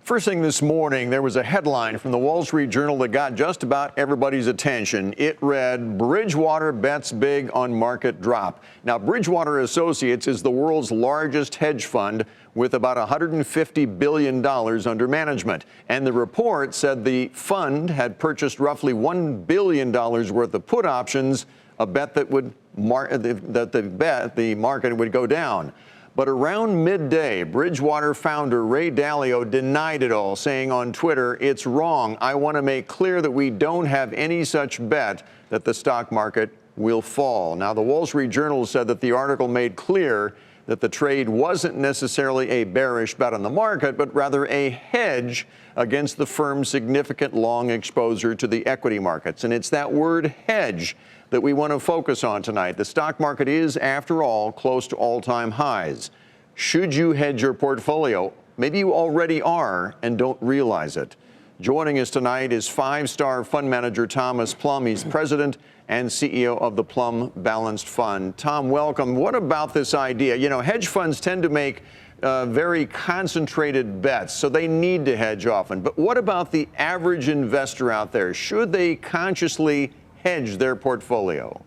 First thing this morning, there was a headline from the Wall Street Journal that got just about everybody's attention. It read, Bridgewater bets big on market drop. Now, Bridgewater Associates is the world's largest hedge fund with about $150 billion under management. And the report said the fund had purchased roughly $1 billion worth of put options, a bet that would the market would go down. But around midday, Bridgewater founder Ray Dalio denied it all, saying on Twitter, "It's wrong. I want to make clear that we don't have any such bet that the stock market will fall." Now, the Wall Street Journal said that the article made clear that the trade wasn't necessarily a bearish bet on the market, but rather a hedge against the firm's significant long exposure to the equity markets. And it's that word hedge that we want to focus on tonight. The stock market is, after all, close to all-time highs. Should you hedge your portfolio? Maybe you already are and don't realize it. Joining us tonight is five-star fund manager Thomas Plumb. He's president and CEO of the Plumb Balanced Fund. Tom, welcome. What about this idea? You know, hedge funds tend to make very concentrated bets, so they need to hedge often. But what about the average investor out there? Should they consciously hedge their portfolio?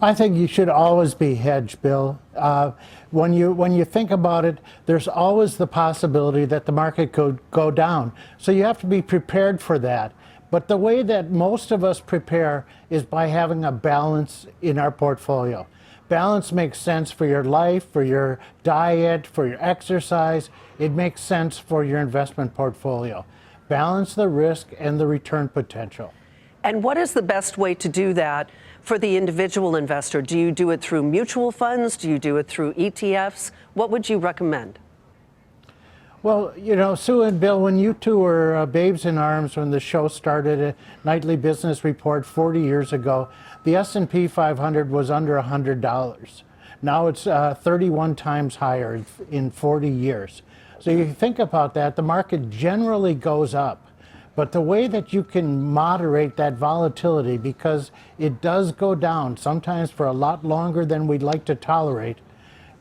I think you should always be hedged, Bill. When you think about it, there's always the possibility that the market could go down. So you have to be prepared for that. But the way that most of us prepare is by having a balance in our portfolio. Balance makes sense for your life, for your diet, for your exercise. It makes sense for your investment portfolio. Balance the risk and the return potential. And what is the best way to do that for the individual investor? Do you do it through mutual funds? Do you do it through ETFs? What would you recommend? Well, you know, Sue and Bill, when you two were babes in arms when the show started, a nightly business report 40 years ago, the S&P 500 was under $100. Now it's 31 times higher in 40 years. So you think about that, the market generally goes up. But the way that you can moderate that volatility, because it does go down, sometimes for a lot longer than we'd like to tolerate,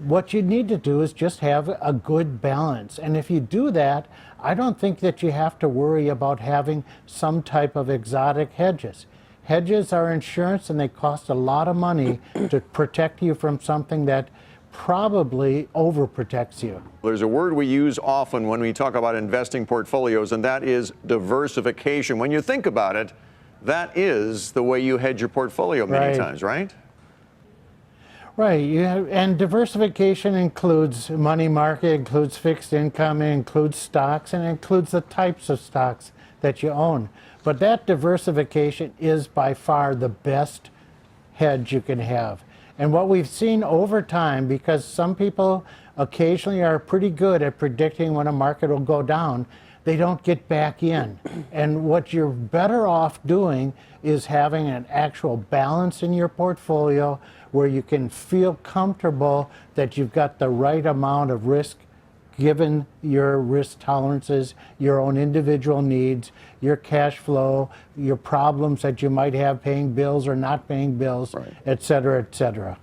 what you need to do is just have a good balance. And if you do that, I don't think that you have to worry about having some type of exotic hedges. Hedges are insurance, and they cost a lot of money to protect you from something that probably overprotects you. There's a word we use often when we talk about investing portfolios, and that is diversification. When you think about it, that is the way you hedge your portfolio many times, right? Right. And diversification includes money market, includes fixed income, it includes stocks, and it includes the types of stocks that you own. But that diversification is by far the best hedge you can have. And what we've seen over time, because some people occasionally are pretty good at predicting when a market will go down, they don't get back in. And what you're better off doing is having an actual balance in your portfolio where you can feel comfortable that you've got the right amount of risk given your risk tolerances, your own individual needs, your cash flow, your problems that you might have paying bills or not paying bills, et cetera, et cetera.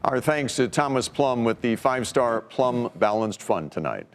Our thanks to Thomas Plumb with the five-star Plumb Balanced Fund tonight.